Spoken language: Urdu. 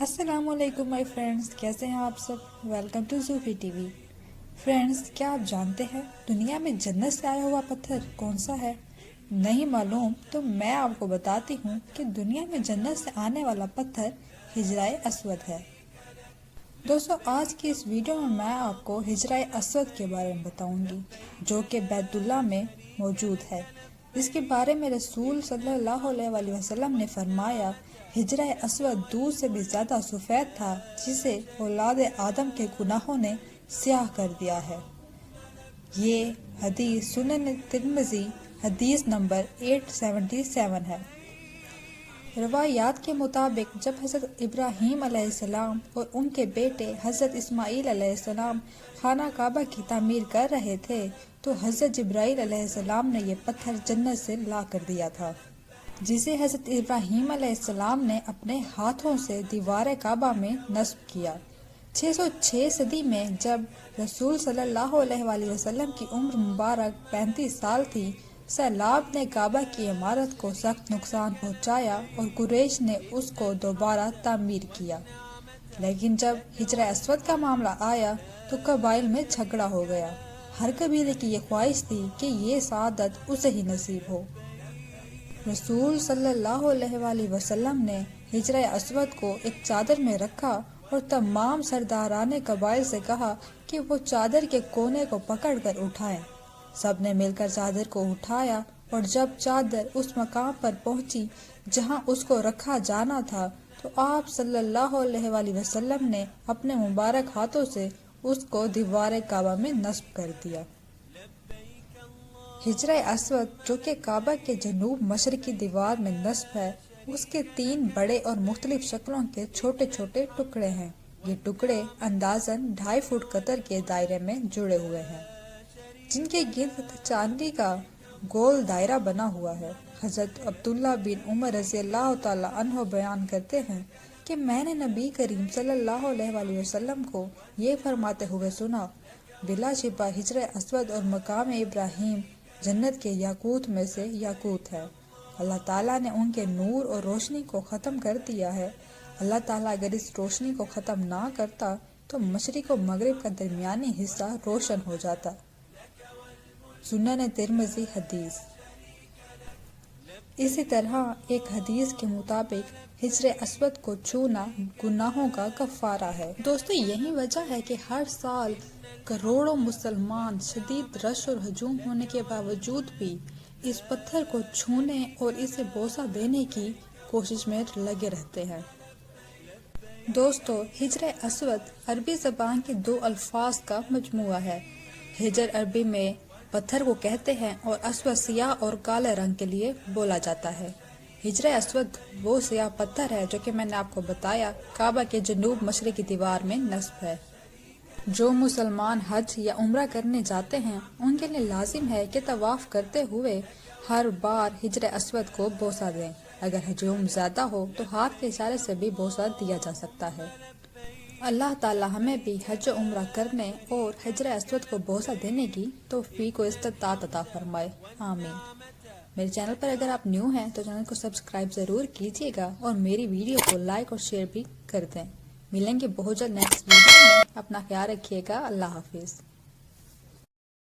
السلام علیکم مائی فرینڈز، کیسے ہیں آپ سب؟ Welcome to Zoofi TV. Friends, کیا آپ جانتے ہیں دنیا میں جنت سے آیا ہوا پتھر کون سا ہے؟ نہیں معلوم تو میں آپ کو بتاتی ہوں کہ دنیا میں جنت سے آنے والا پتھر حجرہ اسود ہے۔ دوستو، آج کی اس ویڈیو میں آپ کو حجرہ اسود کے بارے میں بتاؤں گی، جو کہ بیت اللہ میں موجود ہے۔ اس کے بارے میں رسول صلی اللہ علیہ وسلم نے فرمایا، حجرہ اسود دودھ سے بھی زیادہ سفید تھا، جسے اولاد آدم کے گناہوں نے سیاہ کر دیا ہے۔ یہ حدیث سنن ترمذی حدیث نمبر 877 ہے۔ روایات کے مطابق جب حضرت ابراہیم علیہ السلام اور ان کے بیٹے حضرت اسماعیل علیہ السلام خانہ کعبہ کی تعمیر کر رہے تھے تو حضرت جبرائیل علیہ السلام نے یہ پتھر جنت سے لا کر دیا تھا، جسے حضرت ابراہیم علیہ السلام نے اپنے ہاتھوں سے دیوار کعبہ میں نصب کیا۔ 606 صدی میں جب رسول صلی اللہ علیہ وسلم کی عمر مبارک 35 سال تھی، سیلاب نے کعبہ کی عمارت کو سخت نقصان پہنچایا اور قریش نے اس کو دوبارہ تعمیر کیا۔ لیکن جب حجرہ اسود کا معاملہ آیا تو قبائل میں جھگڑا ہو گیا۔ ہر قبیلے کی یہ خواہش تھی کہ یہ سعادت اسے ہی نصیب ہو۔ رسول صلی اللہ علیہ وسلم نے حجرہ اسود کو ایک چادر میں رکھا اور تمام سرداران قبائل سے کہا کہ وہ چادر کے کونے کو پکڑ کر اٹھائیں۔ سب نے مل کر چادر کو اٹھایا اور جب چادر اس مقام پر پہنچی جہاں اس کو رکھا جانا تھا تو آپ صلی اللہ علیہ وسلم نے اپنے مبارک ہاتھوں سے اس کو دیوار کعبہ میں نصب کر دیا۔ حجرہ اسود، جو کہ کعبہ کے جنوب مشرقی دیوار میں نصب ہے، اس کے 3 بڑے اور مختلف شکلوں کے چھوٹے چھوٹے ٹکڑے ہیں۔ یہ ٹکڑے اندازاً 2.5 فٹ قطر کے دائرے میں جڑے ہوئے ہیں، جن کے گرد چاندی کا گول دائرہ بنا ہوا ہے۔ حضرت عبداللہ بن عمر رضی اللہ تعالیٰ عنہ بیان کرتے ہیں کہ میں نے نبی کریم صلی اللہ علیہ وسلم کو یہ فرماتے ہوئے سنا، بلا شبہ حجرہ اسود اور مقام ابراہیم جنت کے یاقوت میں سے یاقوت ہے۔ اللہ تعالیٰ نے ان کے نور اور روشنی کو ختم کر دیا ہے۔ اللہ تعالیٰ اگر اس روشنی کو ختم نہ کرتا تو مشرق و مغرب کا درمیانی حصہ روشن ہو جاتا۔ سنن ترمذی حدیث۔ اسی طرح ایک حدیث کے مطابق حجر اسود کو چھونا گناہوں کا کفارہ ہے۔ دوستو، یہی وجہ ہے کہ ہر سال کروڑوں مسلمان شدید رش اور ہجوم ہونے کے باوجود بھی اس پتھر کو چھونے اور اسے بوسہ دینے کی کوشش میں لگے رہتے ہیں۔ دوستو، حجر اسود عربی زبان کے 2 الفاظ کا مجموعہ ہے۔ حجر عربی میں پتھر کو کہتے ہیں اور اسود سیاہ اور کالے رنگ کے لیے بولا جاتا ہے۔ حجر اسود وہ سیاہ پتھر ہے جو کہ میں نے آپ کو بتایا کعبہ کے جنوب مشرقی دیوار میں نصب ہے۔ جو مسلمان حج یا عمرہ کرنے جاتے ہیں ان کے لیے لازم ہے کہ طواف کرتے ہوئے ہر بار حجر اسود کو بوسہ دیں۔ اگر ہجوم زیادہ ہو تو ہاتھ کے اشارے سے بھی بوسہ دیا جا سکتا ہے۔ اللہ تعالی ہمیں بھی حج و عمرہ کرنے اور حجر اسود کو بوسہ دینے کی توفیق و استطاعت عطا فرمائے، آمین۔ میرے چینل پر اگر آپ نیو ہیں تو چینل کو سبسکرائب ضرور کیجیے گا اور میری ویڈیو کو لائک اور شیئر بھی کر دیں۔ ملیں گے بہت جلد نیکسٹ ویڈیو میں۔ اپنا خیال رکھیے گا۔ اللہ حافظ۔